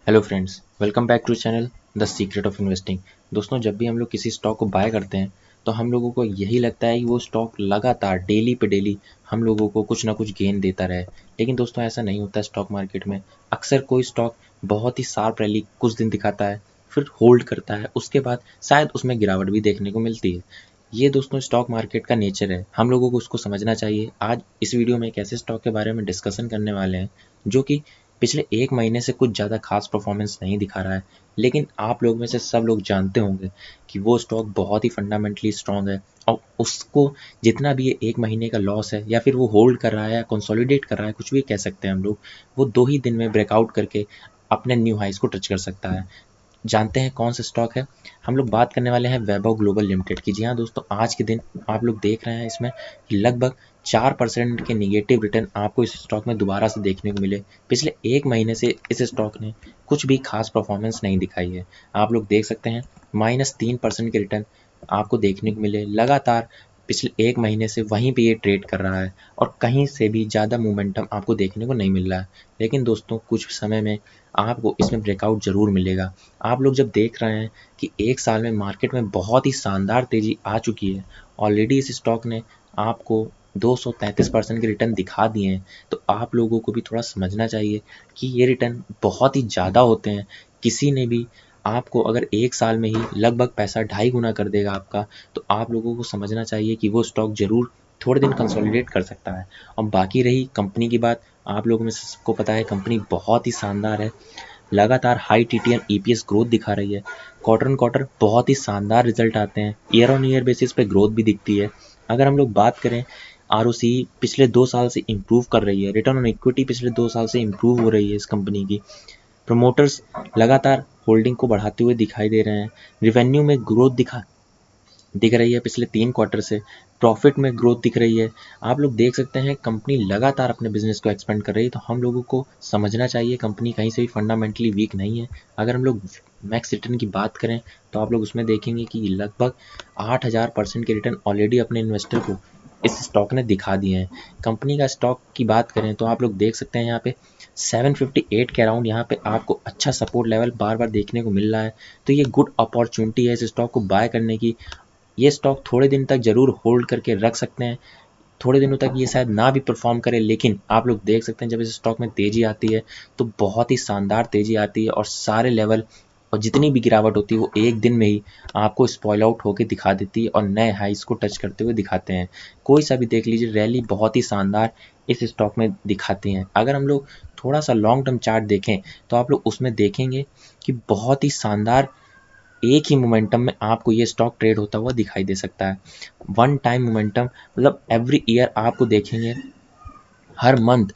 Hello friends, welcome back to channel the secret of investing. दोस्तों, जब भी हम लोग किसी स्टॉक को बाय करते हैं तो हम लोगों को यही लगता है कि वो स्टॉक लगातार डेली पे डेली हम लोगों को कुछ ना कुछ गेन देता रहे। लेकिन दोस्तों, ऐसा नहीं होता। स्टॉक मार्केट में अक्सर कोई स्टॉक बहुत ही शार्प रैली कुछ दिन दिखाता है, फिर होल्ड करता है, उसके बाद शायद उसमें गिरावट भी देखने को मिलती है। ये दोस्तों स्टॉक मार्केट का नेचर है, हम लोगों को उसको समझना चाहिए। आज इस वीडियो में एक ऐसे स्टॉक के बारे में डिस्कशन करने वाले हैं जो कि पिछले 1 महीने से कुछ ज़्यादा खास परफॉर्मेंस नहीं दिखा रहा है, लेकिन आप लोग में से सब लोग जानते होंगे कि वो स्टॉक बहुत ही फंडामेंटली स्ट्रांग है और उसको जितना भी ये 1 महीने का लॉस है या फिर वो होल्ड कर रहा है या कंसोलिडेट कर रहा है, कुछ भी कह सकते हैं हम लोग, वो 2 ही दिन में ब्रेकआउट करके अपने न्यू हाइस को टच कर सकता है। जानते हैं कौन सा स्टॉक है? हम लोग बात करने वाले हैं वैभव ग्लोबल लिमिटेड की। जी हाँ दोस्तों, आज के दिन आप लोग देख रहे हैं इसमें कि लगभग 4% के निगेटिव रिटर्न आपको इस स्टॉक में दोबारा से देखने को मिले। पिछले 1 महीने से इस स्टॉक ने कुछ भी खास परफॉर्मेंस नहीं दिखाई है। आप लोग देख सकते हैं -3% के रिटर्न आपको देखने को मिले लगातार। पिछले 1 महीने से वहीं पे ये ट्रेड कर रहा है और कहीं से भी ज़्यादा मोमेंटम आपको देखने को नहीं मिल रहा है। लेकिन दोस्तों, कुछ समय में आपको इसमें ब्रेकआउट ज़रूर मिलेगा। आप लोग जब देख रहे हैं कि 1 साल में मार्केट में बहुत ही शानदार तेज़ी आ चुकी है, ऑलरेडी इस स्टॉक ने आपको 233% के रिटर्न दिखा दिए हैं, तो आप लोगों को भी थोड़ा समझना चाहिए कि ये रिटर्न बहुत ही ज़्यादा होते हैं। किसी ने भी आपको अगर 1 साल में ही लगभग पैसा 2.5 गुना कर देगा आपका, तो आप लोगों को समझना चाहिए कि वो स्टॉक ज़रूर थोड़े दिन कंसोलिडेट कर सकता है। और बाकी रही कंपनी की बात, आप लोगों में से सबको पता है कंपनी बहुत ही शानदार है, लगातार हाई टीटीएम ईपीएस ग्रोथ दिखा रही है। क्वार्टर ऑन क्वार्टर बहुत ही शानदार रिजल्ट आते हैं, ईयर ऑन ईयर बेसिस पे ग्रोथ भी दिखती है। अगर हम लोग बात करें, आरओसी पिछले 2 साल से इम्प्रूव कर रही है, रिटर्न ऑन इक्विटी पिछले 2 साल से इम्प्रूव हो रही है इस कंपनी की। प्रमोटर्स लगातार होल्डिंग को बढ़ाते हुए दिखाई दे रहे हैं। रिवेन्यू में ग्रोथ दिख रही है पिछले 3 क्वार्टर से। प्रॉफिट में ग्रोथ दिख रही है। आप लोग देख सकते हैं कंपनी लगातार अपने बिजनेस को एक्सपेंड कर रही है, तो हम लोगों को समझना चाहिए कंपनी कहीं से भी फंडामेंटली वीक नहीं है। अगर हम लोग मैक्स रिटर्न की बात करें तो आप लोग उसमें देखेंगे कि लगभग 8000% के रिटर्न ऑलरेडी अपने इन्वेस्टर को इस स्टॉक ने दिखा दिए हैं। कंपनी का स्टॉक की बात करें तो आप लोग देख सकते हैं यहाँ पे 758 के अराउंड यहाँ पे आपको अच्छा सपोर्ट लेवल बार बार देखने को मिल रहा है। तो ये गुड अपॉर्चुनिटी है इस स्टॉक को बाय करने की। ये स्टॉक थोड़े दिन तक ज़रूर होल्ड करके रख सकते हैं। थोड़े दिनों तक ये शायद ना भी परफॉर्म करे, लेकिन आप लोग देख सकते हैं जब इस स्टॉक में तेज़ी आती है तो बहुत ही शानदार तेज़ी आती है और सारे लेवल और जितनी भी गिरावट होती है वो एक दिन में ही आपको स्पॉइल आउट होकर दिखा देती है और नए हाइस को टच करते हुए दिखाते हैं। कोई सा भी देख लीजिए, रैली बहुत ही शानदार इस स्टॉक में दिखाते हैं। अगर हम लोग थोड़ा सा लॉन्ग टर्म चार्ट देखें तो आप लोग उसमें देखेंगे कि बहुत ही शानदार एक ही मोमेंटम में आपको ये स्टॉक ट्रेड होता हुआ दिखाई दे सकता है। वन टाइम मोमेंटम, मतलब एवरी ईयर आपको देखेंगे हर मंथ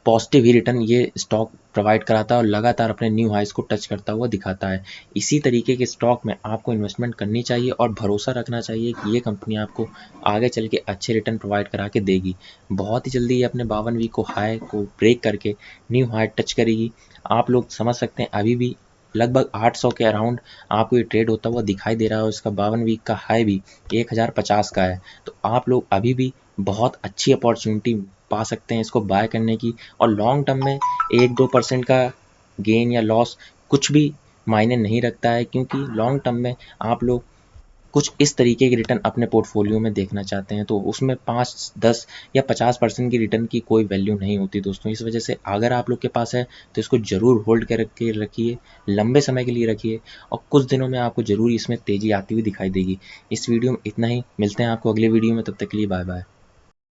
पॉजिटिव ही रिटर्न ये स्टॉक प्रोवाइड कराता है और लगातार अपने न्यू हाइस को टच करता हुआ दिखाता है। इसी तरीके के स्टॉक में आपको इन्वेस्टमेंट करनी चाहिए और भरोसा रखना चाहिए कि ये कंपनी आपको आगे चल के अच्छे रिटर्न प्रोवाइड करा के देगी। बहुत ही जल्दी ये अपने 52 वीक को हाई को ब्रेक करके न्यू हाई टच करेगी। आप लोग समझ सकते हैं अभी भी लगभग 800 के अराउंड आपको ये ट्रेड होता हुआ दिखाई दे रहा है और इसका 52 वीक का हाई भी 1050 का है। तो आप लोग अभी भी बहुत अच्छी अपॉर्चुनिटी पा सकते हैं इसको बाय करने की। और लॉन्ग टर्म में 1-2% का गेन या लॉस कुछ भी मायने नहीं रखता है, क्योंकि लॉन्ग टर्म में आप लोग कुछ इस तरीके की रिटर्न अपने पोर्टफोलियो में देखना चाहते हैं, तो उसमें 5-10 या 50% की रिटर्न की कोई वैल्यू नहीं होती दोस्तों। इस वजह से अगर आप लोग के पास है तो इसको ज़रूर होल्ड करके रखिए, लंबे समय के लिए रखिए और कुछ दिनों में आपको ज़रूर इसमें तेज़ी आती हुई दिखाई देगी। इस वीडियो में इतना ही, मिलते हैं आपको अगले वीडियो में, तब तक के लिए बाय बाय।